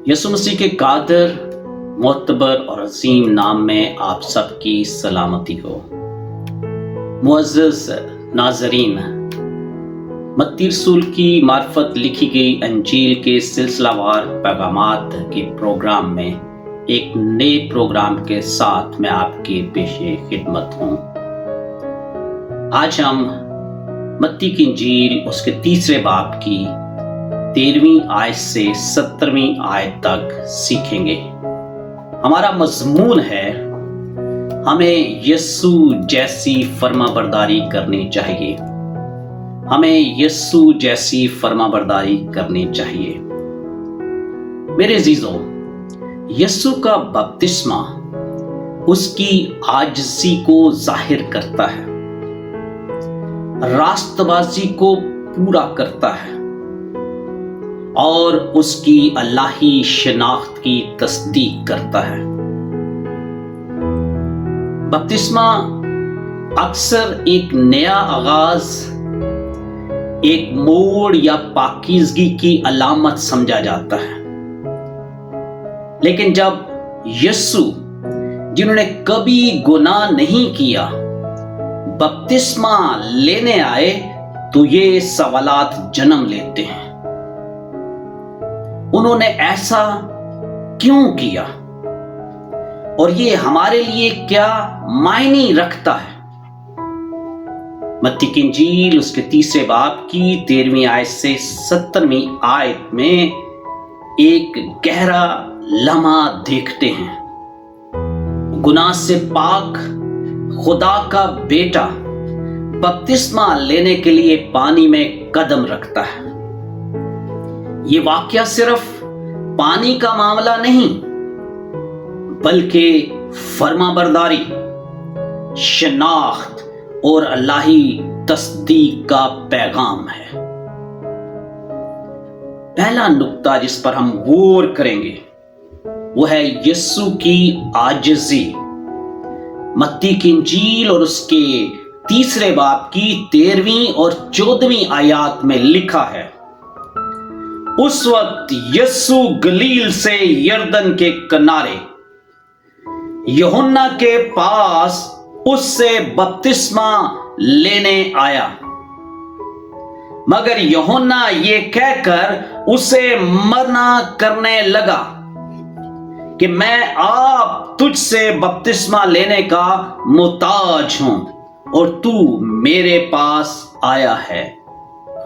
यसु मसीह के कादर, मोतबर और अजीम नाम में आप सबकी सलामती हो। मुअज़्ज़ज़ नाज़रीन, मत्ती रसूल की मार्फत लिखी गई अंजील के सिलसिलावार पैगामात के प्रोग्राम में एक नए प्रोग्राम के साथ मैं आपके पेशे खिदमत हूँ। आज हम मत्ती की अंजील उसके तीसरे बाब की 13वीं आयत से 17वीं आयत तक सीखेंगे। हमारा मजमून है, हमें यीशु जैसी फर्माबरदारी करनी चाहिए। हमें यीशु जैसी फर्माबरदारी करनी चाहिए। मेरे अजीजों, यीशु का बपतिस्मा उसकी आजिज़ी को जाहिर करता है, रास्तबाजी को पूरा करता है और उसकी अल्लाही शनाख्त की तस्दीक करता है। बपतिस्मा अक्सर एक नया आगाज, एक मोड़ या पाकीज़गी की अलामत समझा जाता है। लेकिन जब यीशु, जिन्होंने कभी गुनाह नहीं किया, बपतिस्मा लेने आए तो ये सवालात जन्म लेते हैं। उन्होंने ऐसा क्यों किया और ये हमारे लिए क्या मायने रखता है? मत्ती की इंजील उसके तीसरे बाब की 13वीं आयत से 17वीं आयत में एक गहरा लम्हा देखते हैं। गुनाह से पाक खुदा का बेटा बपतिस्मा लेने के लिए पानी में कदम रखता है। ये वाकया सिर्फ पानी का मामला नहीं, बल्कि फर्माबरदारी, शनाख्त और अल्लाही तस्दीक का पैगाम है। पहला नुक्ता जिस पर हम गौर करेंगे वो है यीशु की आजिज़ी। मत्ती की इंजील और उसके तीसरे बाब की 13वीं और 14वीं आयत में लिखा है, उस वक्त यीशु गलील से यरदन के किनारे यूहन्ना के पास उससे बपतिस्मा लेने आया। मगर यूहन्ना ये कहकर उसे मना करने लगा कि मैं आप तुझसे बपतिस्मा लेने का मुताज हूं और तू मेरे पास आया है।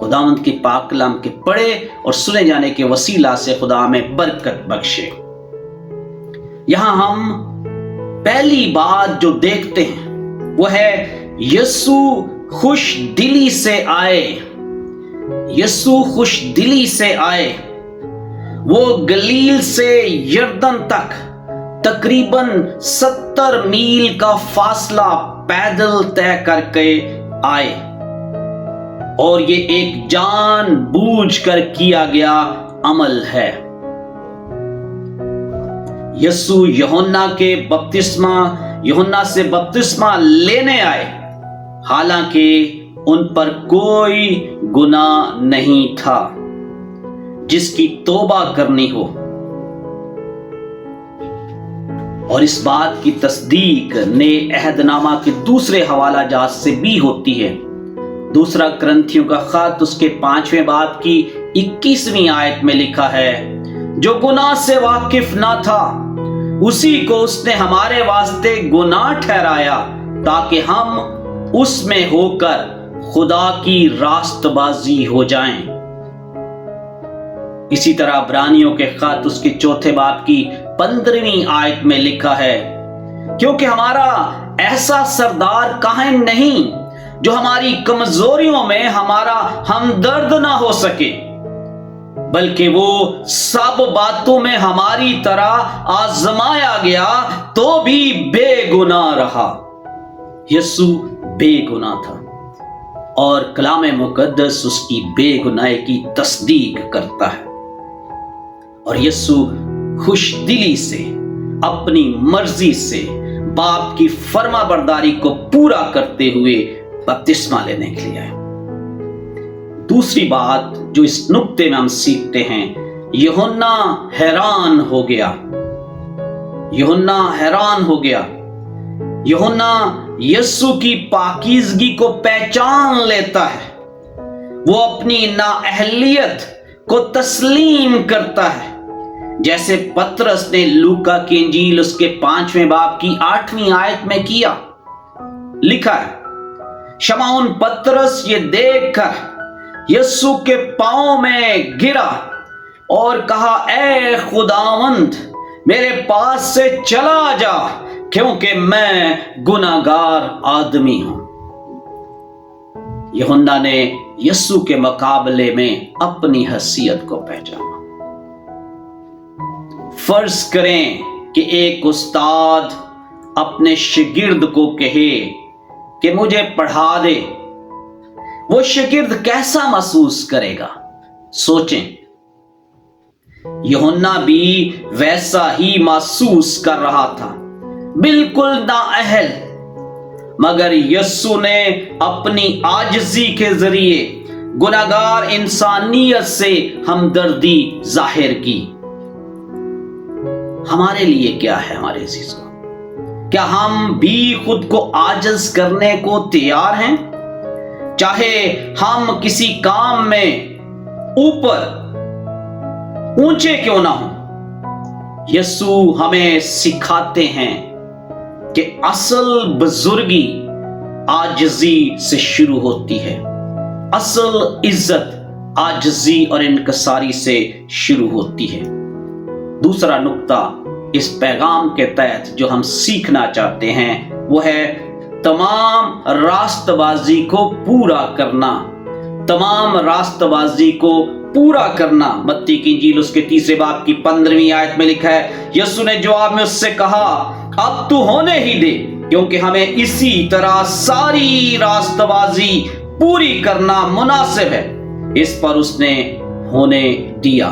खुदावंद की पाक कलाम के पढ़े और सुने जाने के वसीला से खुदा हमें बरकत बख्शे। यहां हम पहली बात जो देखते हैं वो है यीशु खुश दिली से आए। यीशु खुश दिली से आए। वो गलील से यरदन तक तकरीबन 70 मील का फासला पैदल तय करके आए और ये एक जानबूझकर किया गया अमल है। यीशु यूहन्ना से बपतिस्मा लेने आए, हालांकि उन पर कोई गुनाह नहीं था जिसकी तौबा करनी हो। और इस बात की तस्दीक नए अहदनामा के दूसरे हवाला जात से भी होती है। दूसरा करंथियों का खत उसके 5वें बाब की 21वीं आयत में लिखा है, जो गुनाह से वाकिफ ना था उसी को उसने हमारे वास्ते गुनाह ठहराया ताकि हम उसमें होकर खुदा की रास्तबाजी हो जाएं। इसी तरह इब्रानियों के खत उसके 4थे बाब की 15वीं आयत में लिखा है, क्योंकि हमारा ऐसा सरदार कायम नहीं जो हमारी कमजोरियों में हमारा हमदर्द ना हो सके, बल्कि वो सब बातों में हमारी तरह आजमाया गया तो भी बेगुनाह रहा। यीशु बेगुनाह था और कलाम मुकद्दस उसकी बेगुनाही की तस्दीक करता है। और यीशु खुश दिली से अपनी मर्जी से बाप की फर्माबरदारी को पूरा करते हुए बपतिस्मा लेने के लिए आए। दूसरी बात जो इस नुक्ते में हम सीखते हैं, यूहन्ना हैरान हो गया। यूहन्ना हैरान हो गया। यूहन्ना यीशु की पाकीज़गी को पहचान लेता है। वो अपनी नाअहलियत को तस्लीम करता है, जैसे पतरस ने लूका की इंजील उसके 5वें बाब की 8वीं आयत में किया। लिखा है, शमौन पतरस ये देखकर यीशु के पांव में गिरा और कहा, ऐ खुदावंद, मेरे पास से चला जा, क्योंकि मैं गुनाहगार आदमी हूं। यूहन्ना ने यीशु के मुकाबले में अपनी हैसियत को पहचाना। फर्ज करें कि एक उस्ताद अपने शागिर्द को कहे कि मुझे पढ़ा दे, वो शागिर्द कैसा महसूस करेगा? सोचें। यूहन्ना भी वैसा ही महसूस कर रहा था, बिल्कुल नाअहल। मगर यीशु ने अपनी आजिज़ी के जरिए गुनाहगार इंसानियत से हमदर्दी जाहिर की। हमारे लिए क्या है हमारे अजीजों? क्या हम भी खुद को आजिज़ करने को तैयार हैं? चाहे हम किसी काम में ऊपर ऊंचे क्यों ना हो। यीशु हमें सिखाते हैं कि असल बुजुर्गी आजिज़ी से शुरू होती है। असल इज्जत आजिज़ी और इनकसारी से शुरू होती है। दूसरा नुक्ता इस पैगाम के तहत जो हम सीखना चाहते हैं वो है तमाम रास्तबाजी को पूरा करना। तमाम रास्तबाजी को पूरा करना। मत्ती की इंजील उसके 3 बाब की 15वीं आयत में लिखा है, यीशु ने जवाब में उससे कहा, अब तू होने ही दे, क्योंकि हमें इसी तरह सारी रास्तबाजी पूरी करना मुनासिब है। इस पर उसने होने दिया।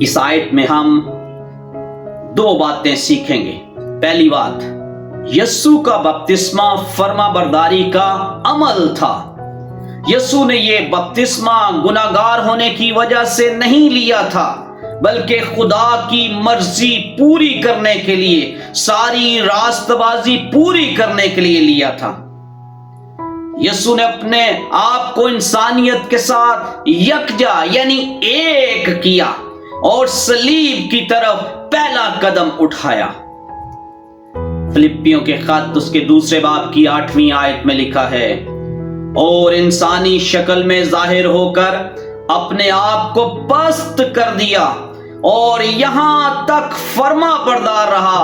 इस आयत में हम 2 बातें सीखेंगे। पहली बात, यीशु का बपतिस्मा फर्माबरदारी का अमल था। यीशु ने ये बपतिस्मा गुनाहगार होने की वजह से नहीं लिया था, बल्कि खुदा की मर्जी पूरी करने के लिए, सारी रास्तबाजी पूरी करने के लिए लिया था। यीशु ने अपने आप को इंसानियत के साथ यकजा यानी एक किया और सलीब की तरफ पहला कदम उठाया। फिलिप्पियों के खत उसके 2 बाब की 8वीं आयत में लिखा है, और इंसानी शक्ल में जाहिर होकर अपने आप को पस्त कर दिया और यहां तक फर्मा बरदार रहा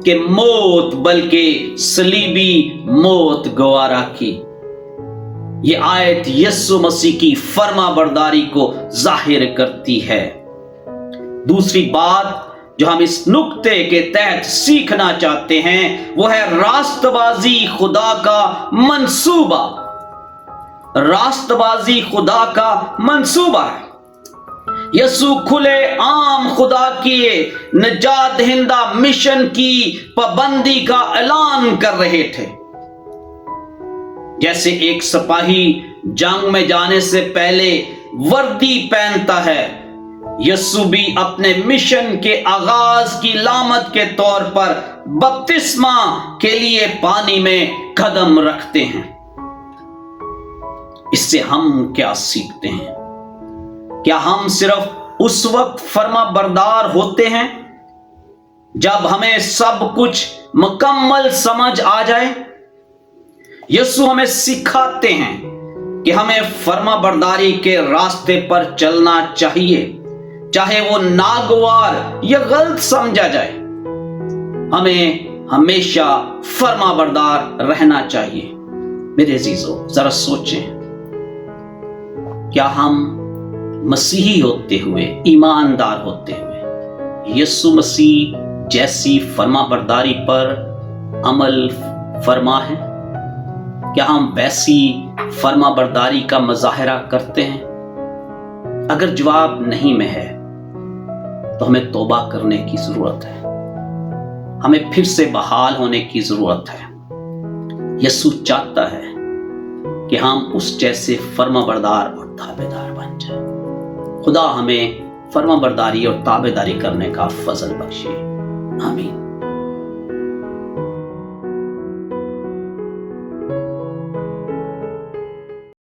कि मौत बल्कि सलीबी मौत गवारा की। यह आयत यीशु मसीह की फर्मा बरदारी को जाहिर करती है। दूसरी बात जो हम इस नुक्ते के तहत सीखना चाहते हैं वो है रास्तबाजी खुदा का मंसूबा। रास्तबाजी खुदा का मंसूबा है। यीशु खुले आम खुदा के निजात दहिंदा मिशन की पाबंदी का ऐलान कर रहे थे। जैसे एक सिपाही जंग में जाने से पहले वर्दी पहनता है, यीशु भी अपने मिशन के आगाज की लामत के तौर पर बपतिस्मा के लिए पानी में कदम रखते हैं। इससे हम क्या सीखते हैं? क्या हम सिर्फ उस वक्त फर्मा बरदार होते हैं जब हमें सब कुछ मुकम्मल समझ आ जाए? यीशु हमें सिखाते हैं कि हमें फर्मा बरदारी के रास्ते पर चलना चाहिए, चाहे वो नागवार या गलत समझा जाए। हमें हमेशा फर्मा बरदार रहना चाहिए। मेरे अजीजों, जरा सोचें, क्या हम मसीही होते हुए, ईमानदार होते हुए यीशु मसीह जैसी फर्मा बरदारी पर अमल फरमा है? क्या हम वैसी फर्मा बरदारी का मुजाहरा करते हैं? अगर जवाब नहीं में है तो हमें तौबा करने की जरूरत है। हमें फिर से बहाल होने की जरूरत है। यीशु चाहता है कि हम उस जैसे फर्माबरदार और ताबेदार बन जाएं। خدا ہمیں فرما برداری اور تابع داری کرنے کا فضل بخشے، آمین۔